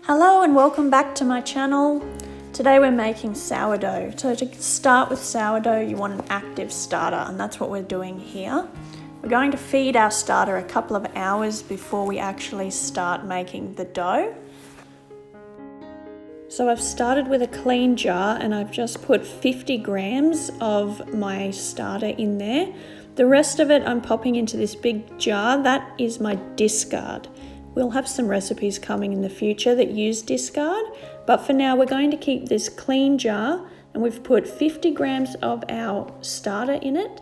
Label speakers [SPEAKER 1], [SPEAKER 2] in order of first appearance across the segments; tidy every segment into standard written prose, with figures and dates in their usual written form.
[SPEAKER 1] Hello and welcome back to my channel. Today we're making sourdough. So to start with sourdough, you want an active starter, and that's what we're doing here. We're going to feed our starter a couple of hours before we actually start making the dough. So I've started with a clean jar and I've just put 50 grams of my starter in there. The rest of it I'm popping into this big jar. That is my discard. We'll have some recipes coming in the future that use discard, but for now we're going to keep this clean jar, and we've put 50 grams of our starter in it,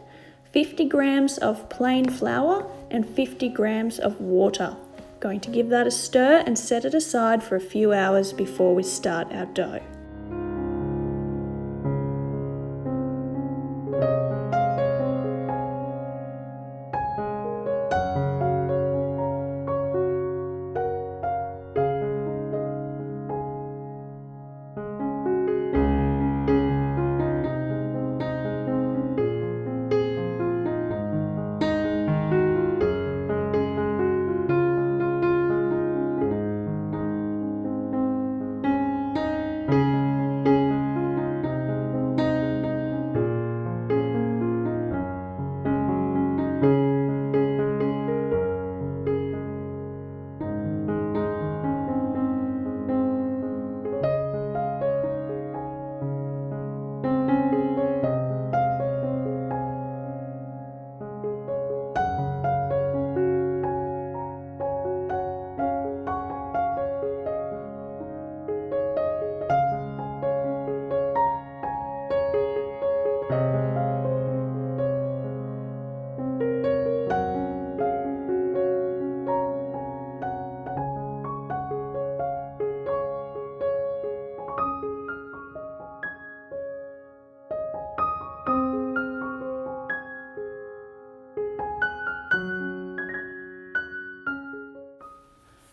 [SPEAKER 1] 50 grams of plain flour and 50 grams of water. Going to give that a stir and set it aside for a few hours before we start our dough.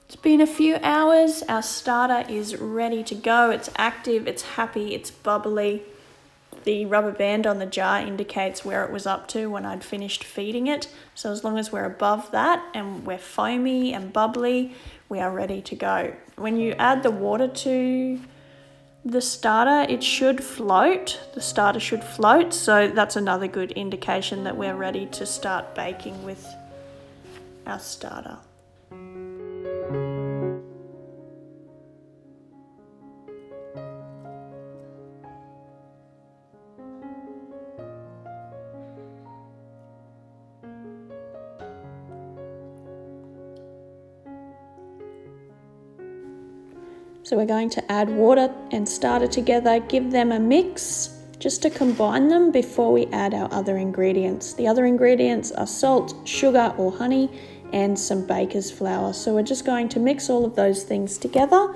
[SPEAKER 1] It's been a few hours, our starter is ready to go. It's active, it's happy, it's bubbly. The rubber band on the jar indicates where it was up to when I'd finished feeding it. So as long as we're above that and we're foamy and bubbly, we are ready to go. When you add the water to the starter, it should float. The starter should float, so that's another good indication that we're ready to start baking with our starter. So we're going to add water and starter together, give them a mix just to combine them before we add our other ingredients. The other ingredients are salt, sugar or honey, and some baker's flour. So we're just going to mix all of those things together.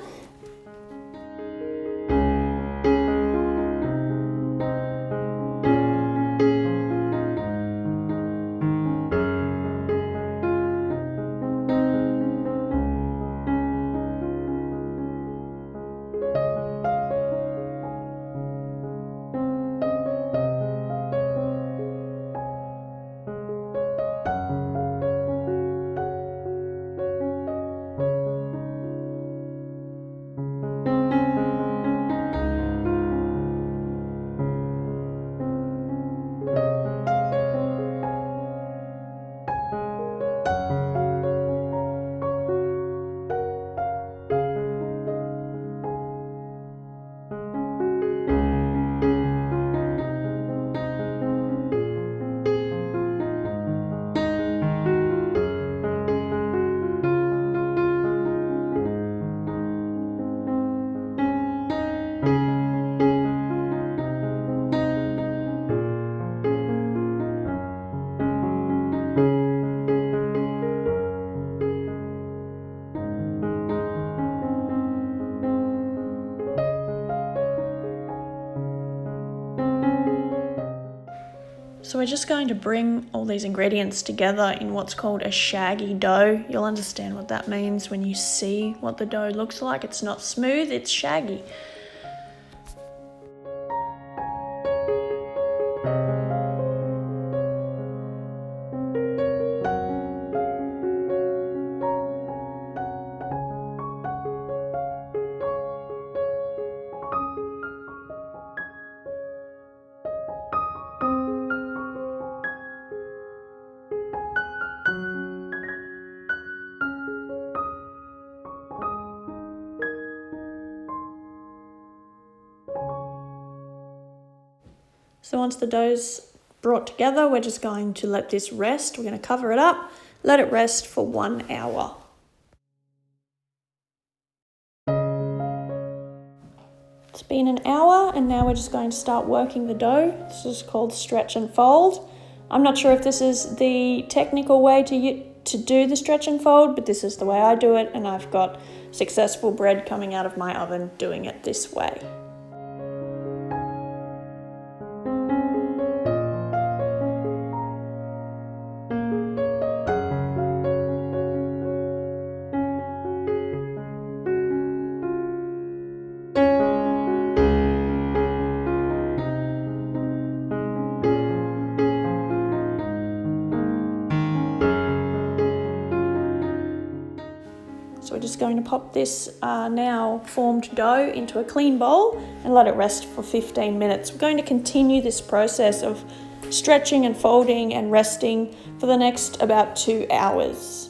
[SPEAKER 1] So we're just going to bring all these ingredients together in what's called a shaggy dough. You'll understand what that means when you see what the dough looks like. It's not smooth, it's shaggy. So once the dough's brought together, we're just going to let this rest. We're going to cover it up, let it rest for 1 hour. It's been an hour and now we're just going to start working the dough. This is called stretch and fold. I'm not sure if this is the technical way to do the stretch and fold, but this is the way I do it, and I've got successful bread coming out of my oven doing it this way. So we're just going to pop this now formed dough into a clean bowl and let it rest for 15 minutes. We're going to continue this process of stretching and folding and resting for the next about 2 hours.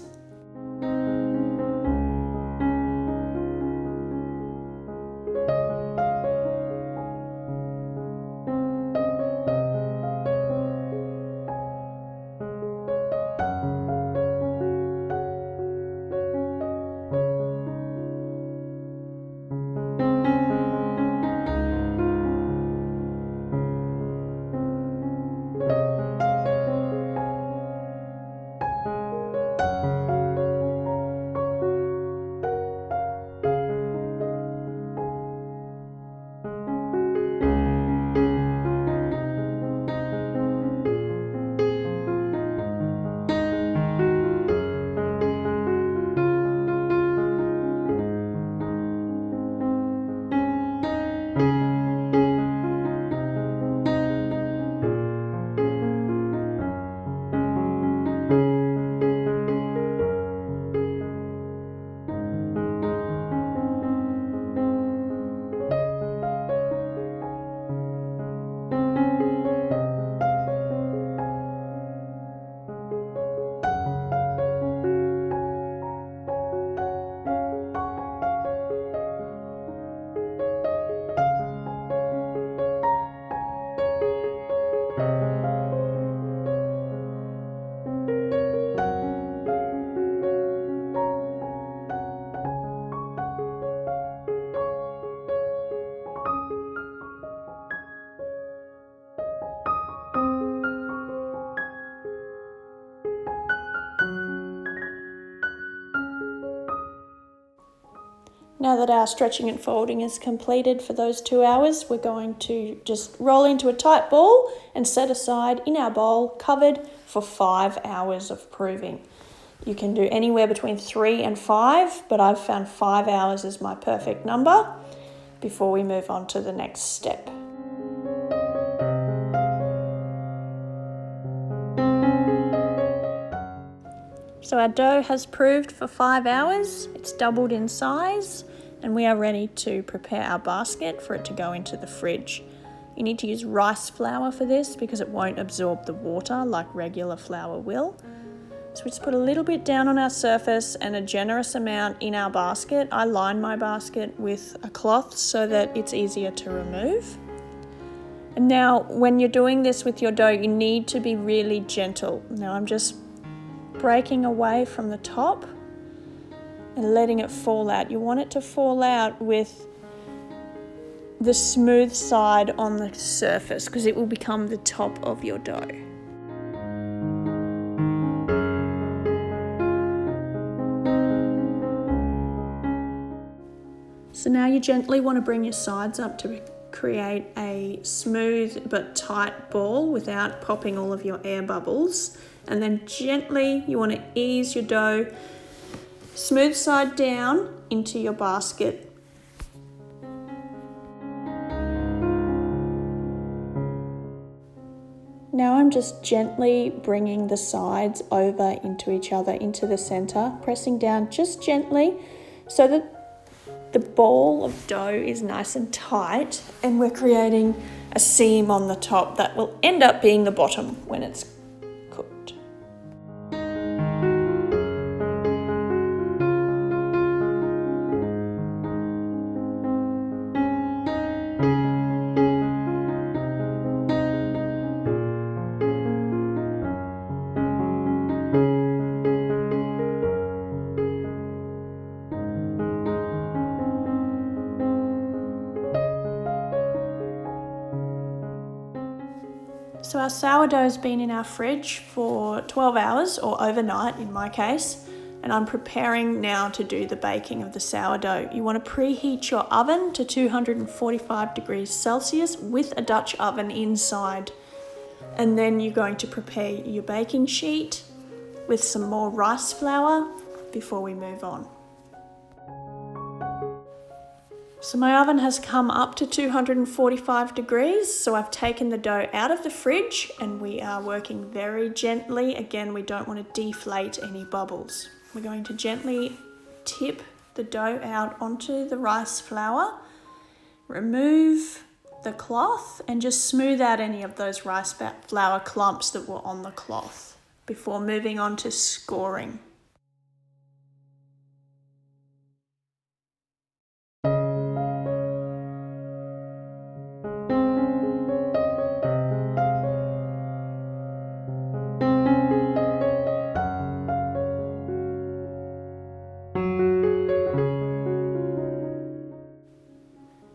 [SPEAKER 1] Now that our stretching and folding is completed for those 2 hours, we're going to just roll into a tight ball and set aside in our bowl, covered for 5 hours of proving. You can do anywhere between 3 and 5, but I've found 5 hours is my perfect number before we move on to the next step. So our dough has proved for 5 hours, it's doubled in size, and we are ready to prepare our basket for it to go into the fridge. You need to use rice flour for this because it won't absorb the water like regular flour will. So we just put a little bit down on our surface and a generous amount in our basket. I line my basket with a cloth so that it's easier to remove. And now when you're doing this with your dough, you need to be really gentle. Now I'm just breaking away from the top and letting it fall out. You want it to fall out with the smooth side on the surface because it will become the top of your dough. So now you gently want to bring your sides up to create a smooth but tight ball without popping all of your air bubbles. And then gently you want to ease your dough smooth side down into your basket. Now I'm just gently bringing the sides over into each other, into the center, pressing down just gently so that the ball of dough is nice and tight, and we're creating a seam on the top that will end up being the bottom when it's cooked. So our sourdough's been in our fridge for 12 hours, or overnight in my case, and I'm preparing now to do the baking of the sourdough. You want to preheat your oven to 245 degrees Celsius with a Dutch oven inside. And then you're going to prepare your baking sheet with some more rice flour before we move on. So my oven has come up to 245 degrees, so I've taken the dough out of the fridge and we are working very gently. Again, we don't want to deflate any bubbles. We're going to gently tip the dough out onto the rice flour, remove the cloth and just smooth out any of those rice flour clumps that were on the cloth before moving on to scoring.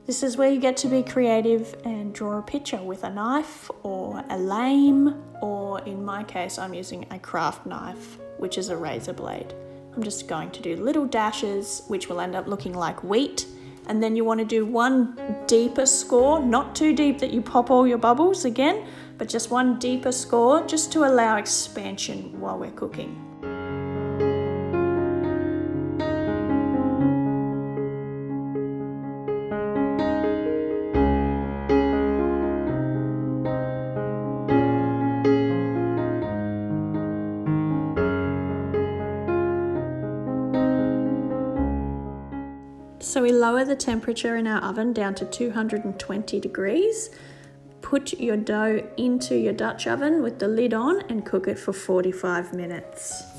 [SPEAKER 1] This is where you get to be creative and draw a picture with a knife or a lame, or in my case, I'm using a craft knife, which is a razor blade. I'm just going to do little dashes, which will end up looking like wheat. And then you want to do one deeper score, not too deep that you pop all your bubbles again, but just one deeper score just to allow expansion while we're cooking. So we lower the temperature in our oven down to 220 degrees. Put your dough into your Dutch oven with the lid on and cook it for 45 minutes.